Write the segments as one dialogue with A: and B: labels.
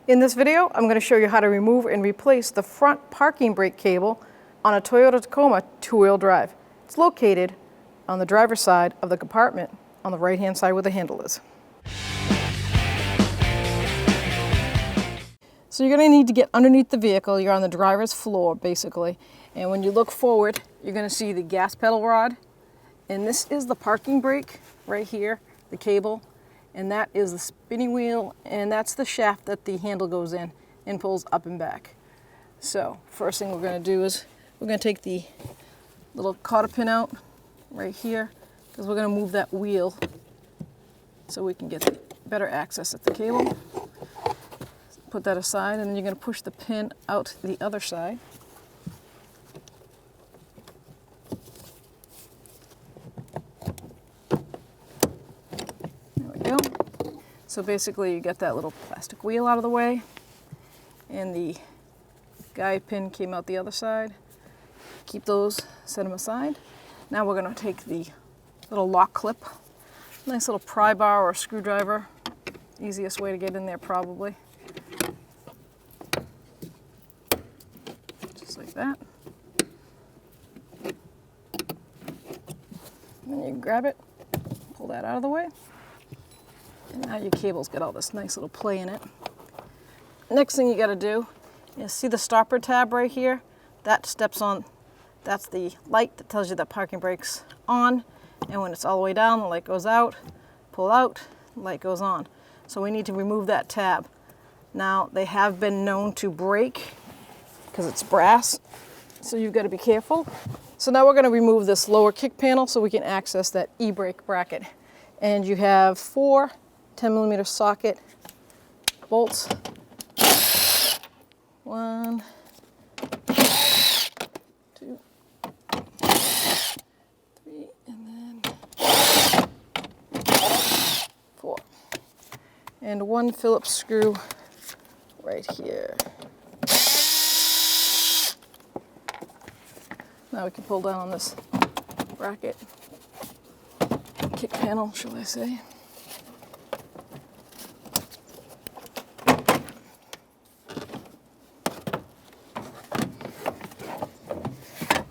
A: In this video, I'm going to show you how to remove and replace the front parking brake cable on a Toyota Tacoma two-wheel drive. It's located on the driver's side of the compartment on the right-hand side where the handle is. So you're going to need to get underneath the vehicle. You're on the driver's floor, basically. And when you look forward, you're going to see the gas pedal rod. And this is the parking brake right here, the cable. And that is the spinning wheel, and that's the shaft that the handle goes in and pulls up and back. So first thing we're going to do is we're going to take the little cotter pin out right here, because we're going to move that wheel so we can get better access at the cable. Put that aside, and then you're going to push the pin out the other side. So basically you get that little plastic wheel out of the way, and the guide pin came out the other side. Keep those, set them aside. Now we're going to take the little lock clip, nice little pry bar or screwdriver, easiest way to get in there probably. Just like that. And then you grab it, pull that out of the way. And now your cable's got all this nice little play in it. Next thing you got to do is see the stopper tab right here? That steps on, that's the light that tells you that parking brake's on. And when it's all the way down, the light goes out, pull out, the light goes on. So we need to remove that tab. Now, they have been known to break because it's brass, so you've got to be careful. So now we're going to remove this lower kick panel so we can access that e-brake bracket. And you have 4 10mm socket bolts. 1, 2, 3, and then 4. And 1 Phillips screw right here. Now we can pull down on this bracket, kick panel, shall I say.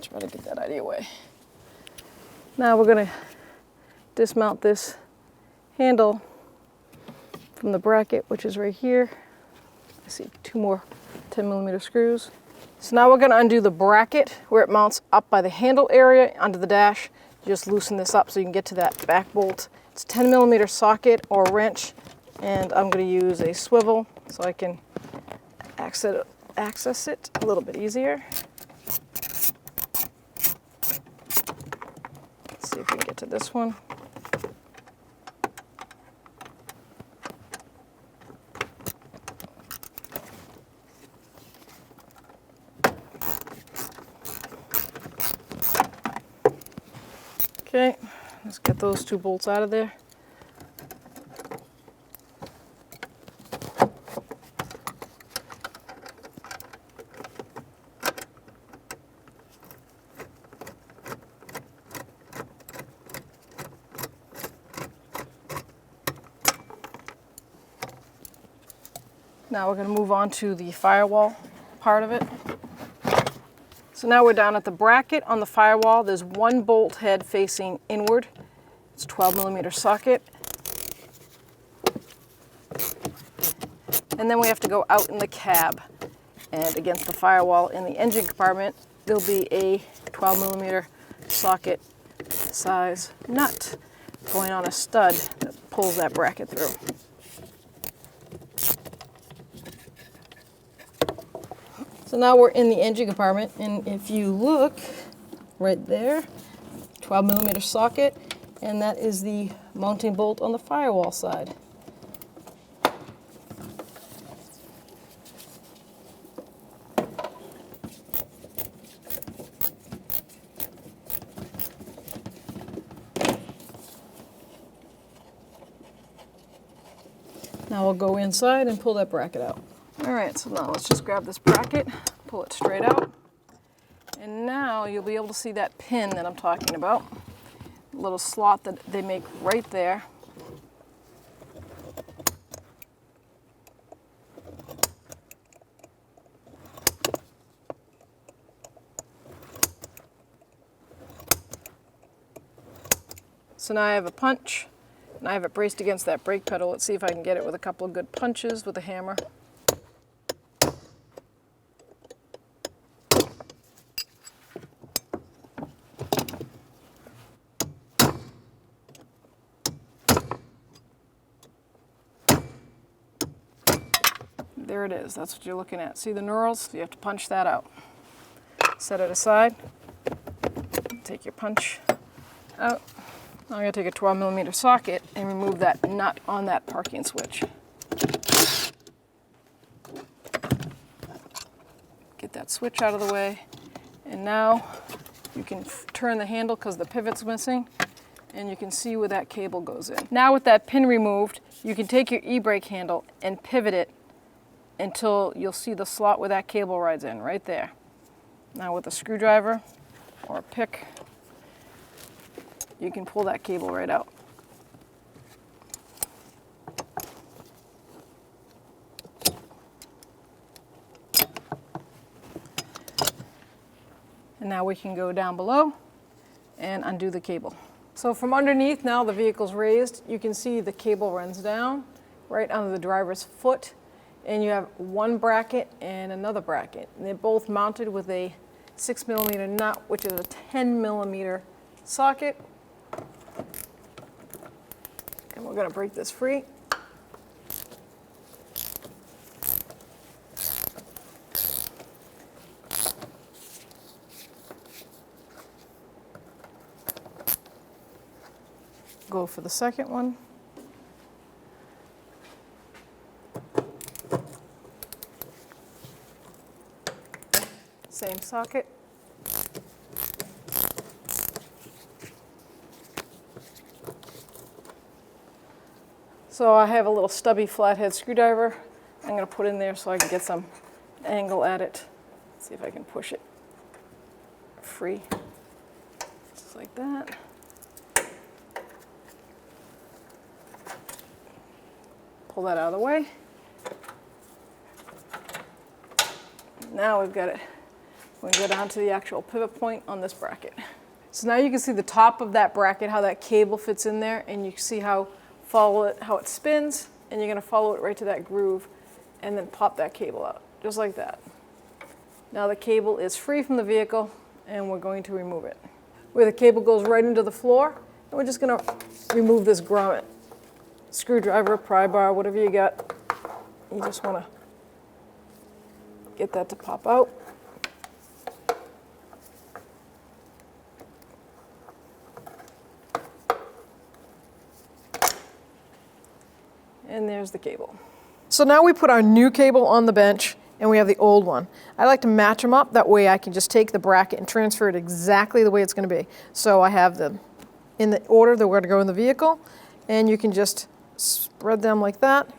A: Try to get that out of your way. Now we're going to dismount this handle from the bracket, which is right here. I see 2 more 10mm screws. So now we're going to undo the bracket where it mounts up by the handle area onto the dash. Just loosen this up so you can get to that back bolt. It's a 10mm socket or wrench, and I'm going to use a swivel so I can access it a little bit easier. Let's see if we can get to this one. Okay, let's get those 2 bolts out of there. Now we're going to move on to the firewall part of it. So now we're down at the bracket on the firewall. There's 1 bolt head facing inward. It's a 12mm socket. And then we have to go out in the cab. And against the firewall in the engine compartment, there'll be a 12mm socket size nut going on a stud that pulls that bracket through. So now we're in the engine compartment, and if you look right there, 12mm socket, and that is the mounting bolt on the firewall side. Now we'll go inside and pull that bracket out. All right, so now let's just grab this bracket, pull it straight out, and now you'll be able to see that pin that I'm talking about. A little slot that they make right there. So now I have a punch, and I have it braced against that brake pedal. Let's see if I can get it with a couple of good punches with a hammer. There it is, that's what you're looking at. See the knurls? You have to punch that out. Set it aside. Take your punch out. Now I'm going to take a 12mm socket and remove that nut on that parking switch. Get that switch out of the way. And now you can turn the handle because the pivot's missing, and you can see where that cable goes in. Now with that pin removed, you can take your e-brake handle and pivot it until you'll see the slot where that cable rides in, right there. Now with a screwdriver or a pick, you can pull that cable right out. And now we can go down below and undo the cable. So from underneath, now the vehicle's raised, you can see the cable runs down right under the driver's foot. And you have one bracket and another bracket. And they're both mounted with a 6mm nut, which is a 10mm socket. And we're going to break this free. Go for the second one. Same socket. So I have a little stubby flathead screwdriver I'm going to put in there so I can get some angle at it. Let's see if I can push it free. Just like that. Pull that out of the way. Now we've got it. We can go down to the actual pivot point on this bracket. So now you can see the top of that bracket, how that cable fits in there, and you can see how it spins, and you're going to follow it right to that groove and then pop that cable out, just like that. Now the cable is free from the vehicle, and we're going to remove it. Where the cable goes right into the floor, and we're just going to remove this grommet. Screwdriver, pry bar, whatever you got. You just want to get that to pop out. And there's the cable. So now we put our new cable on the bench and we have the old one. I like to match them up, that way I can just take the bracket and transfer it exactly the way it's going to be. So I have them in the order that we're going to go in the vehicle, and you can just spread them like that,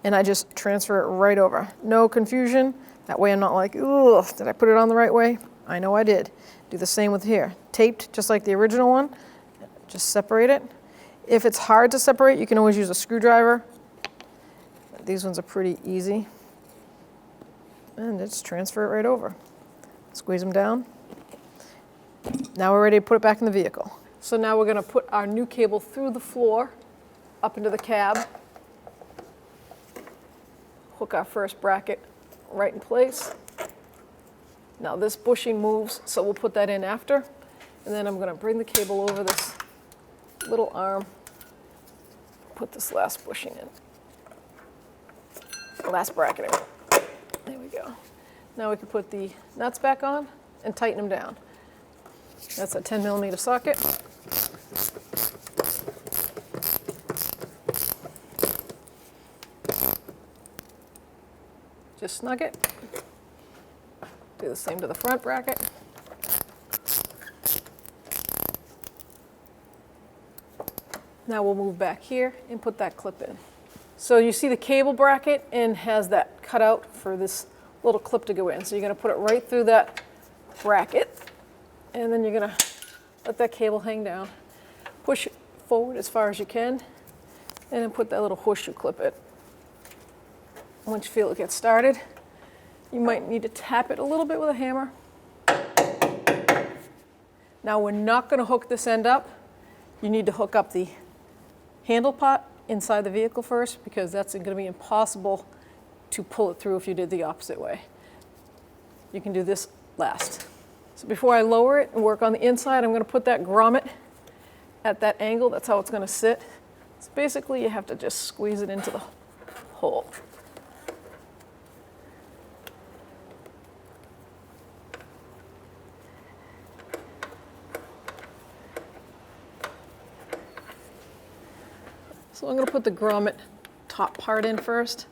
A: and I just transfer it right over. No confusion. That way I'm not like, ugh, did I put it on the right way? I know I did. Do the same with here. Taped just like the original one. Just separate it. If it's hard to separate, you can always use a screwdriver. These ones are pretty easy. And just transfer it right over. Squeeze them down. Now we're ready to put it back in the vehicle. So now we're going to put our new cable through the floor, up into the cab. Hook our first bracket right in place. Now this bushing moves, so we'll put that in after. And then I'm going to bring the cable over this little arm, put this last bushing in. Last bracket in. There we go. Now we can put the nuts back on and tighten them down. That's a 10mm socket. Just snug it. Do the same to the front bracket. Now we'll move back here and put that clip in. So you see the cable bracket and has that cut out for this little clip to go in. So you're going to put it right through that bracket, and then you're going to let that cable hang down. Push it forward as far as you can, and then put that little horseshoe clip in. Once you feel it get started, you might need to tap it a little bit with a hammer. Now we're not going to hook this end up. you need to hook up the handle pot inside the vehicle first, because that's going to be impossible to pull it through if you did the opposite way. You can do this last. So before I lower it and work on the inside, I'm going to put that grommet at that angle. That's how it's going to sit. So basically you have to just squeeze it into the hole. So I'm going to put the grommet top part in first,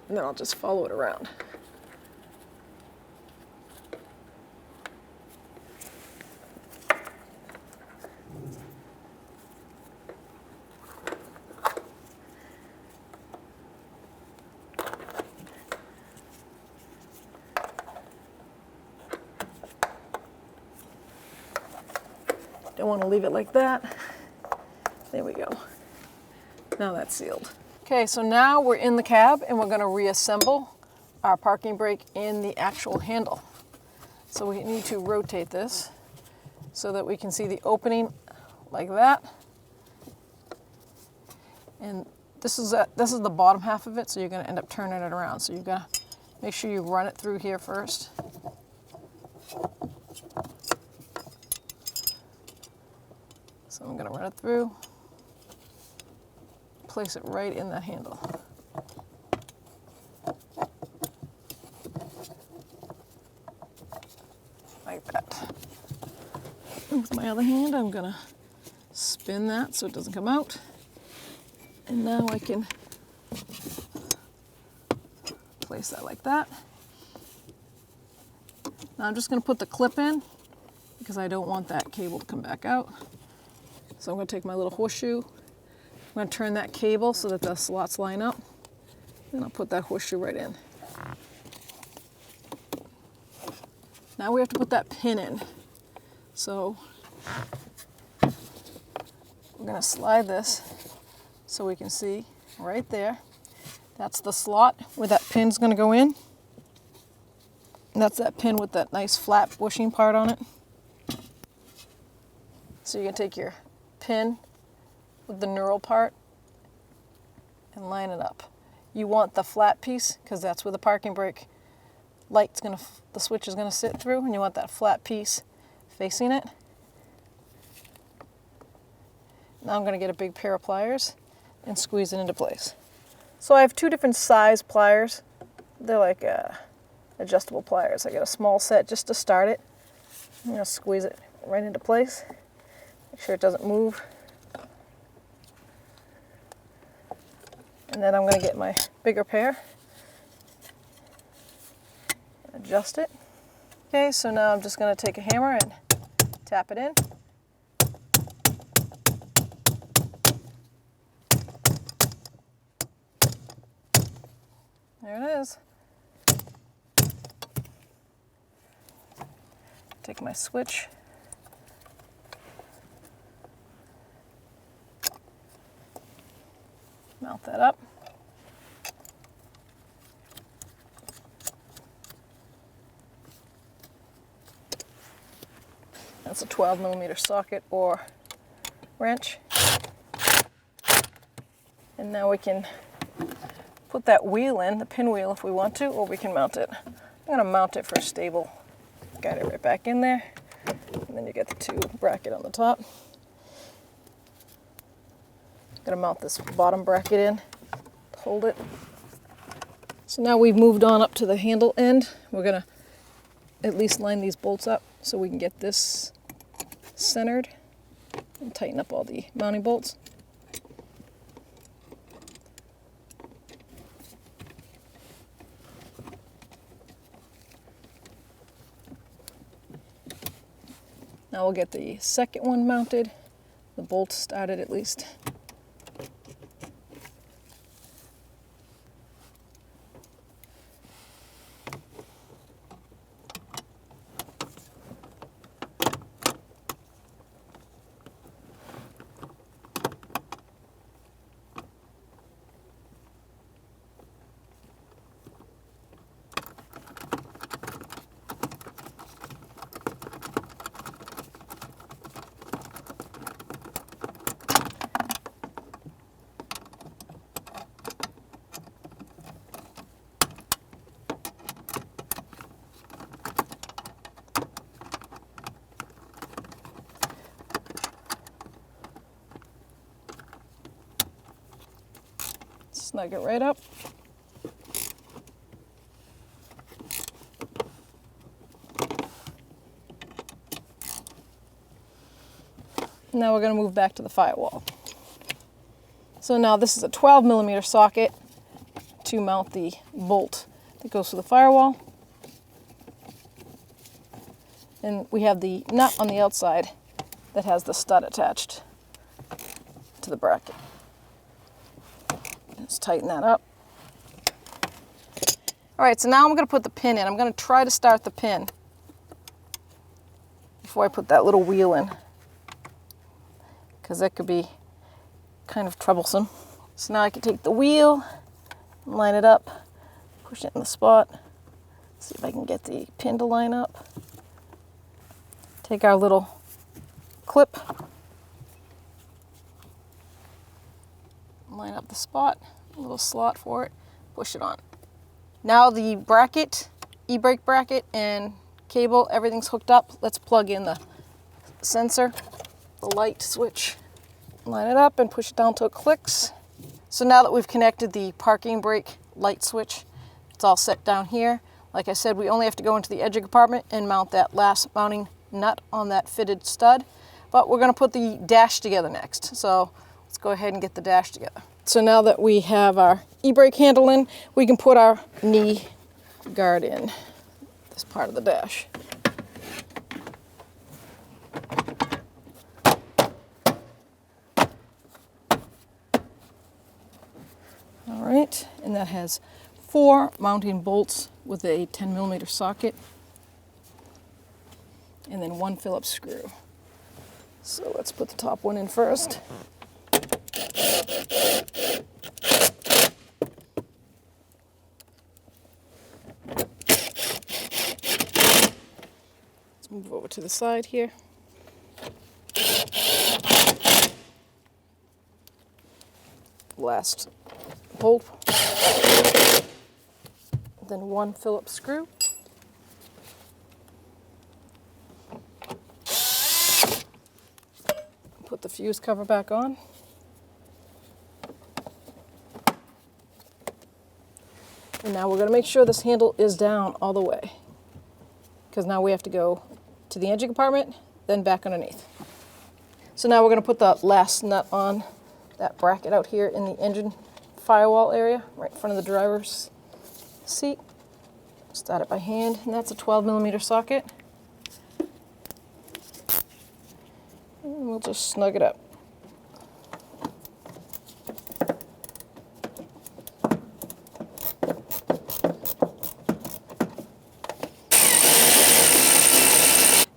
A: and then I'll just follow it around. Don't want to leave it like that. There we go. Now that's sealed. Okay, so now we're in the cab and we're going to reassemble our parking brake in the actual handle. So we need to rotate this so that we can see the opening like that. And this is the bottom half of it, so you're going to end up turning it around. So you've got to make sure you run it through here first. So I'm going to run it through, place it right in the handle. Like that. And with my other hand, I'm going to spin that so it doesn't come out. And now I can place that like that. Now I'm just going to put the clip in because I don't want that cable to come back out. So I'm going to take my little horseshoe, I'm going to turn that cable so that the slots line up, and I'll put that horseshoe right in. Now we have to put that pin in. So we're going to slide this so we can see right there. That's the slot where that pin's going to go in. And that's that pin with that nice flat bushing part on it. So you can take your pin with the knurled part and line it up. You want the flat piece because that's where the parking brake light's gonna, the switch is gonna sit through, and you want that flat piece facing it. Now I'm gonna get a big pair of pliers and squeeze it into place. So I have two different size pliers. They're like adjustable pliers. I got a small set just to start it. I'm gonna squeeze it right into place. Make sure it doesn't move. And then I'm going to get my bigger pair, adjust it. Okay, so now I'm just going to take a hammer and tap it in. There it is. Take my switch. Mount that up. That's a 12mm socket or wrench. And now we can put that wheel in, the pinwheel if we want to, or we can mount it. I'm going to mount it for stable. Guide it right back in there. And then you get the two bracket on the top. Gonna mount this bottom bracket in, hold it. So now we've moved on up to the handle end. We're gonna at least line these bolts up so we can get this centered and tighten up all the mounting bolts. Now we'll get the second one mounted, the bolts started at least. snug it right up. Now we're going to move back to the firewall. So now this is a 12mm socket to mount the bolt that goes to the firewall. And we have the nut on the outside that has the stud attached to the bracket. Let's tighten that up. All right, so now I'm going to put the pin in. I'm going to try to start the pin before I put that little wheel in, because that could be kind of troublesome. So now I can take the wheel, line it up, push it in the spot, see if I can get the pin to line up. Take our little clip, line up the spot, a little slot for it, push it on. Now the bracket, e-brake bracket and cable, everything's hooked up. Let's plug in the sensor, the light switch, line it up and push it down till it clicks. So now that we've connected the parking brake light switch, it's all set down here. Like I said, we only have to go into the edge compartment and mount that last mounting nut on that fitted stud, but we're going to put the dash together next. So let's go ahead and get the dash together. So now that we have our e-brake handle in, we can put our knee guard in this part of the dash. All right, and that has 4 mounting bolts with a 10mm socket and then 1 Phillips screw. So let's put the top one in first. Let's move over to the side here. Last bolt, then 1 Phillips screw. Put the fuse cover back on. And now we're going to make sure this handle is down all the way, because now we have to go to the engine compartment, then back underneath. So now we're going to put the last nut on that bracket out here in the engine firewall area, right in front of the driver's seat. Start it by hand, and that's a 12mm socket. And we'll just snug it up.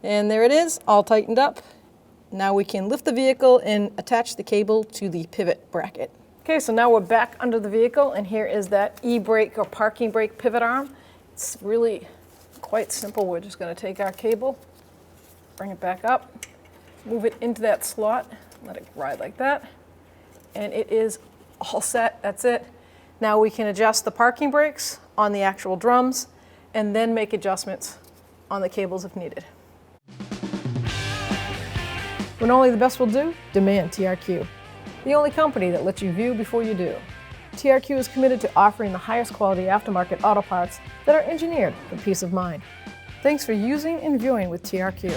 A: And there it is, all tightened up. Now we can lift the vehicle and attach the cable to the pivot bracket. Okay, so now we're back under the vehicle, and here is that e-brake or parking brake pivot arm. It's really quite simple. We're just going to take our cable, bring it back up, move it into that slot, let it ride like that, and it is all set. That's it. Now we can adjust the parking brakes on the actual drums and then make adjustments on the cables if needed. When only the best will do, demand TRQ. The only company that lets you view before you do. TRQ is committed to offering the highest quality aftermarket auto parts that are engineered for peace of mind. Thanks for using and viewing with TRQ.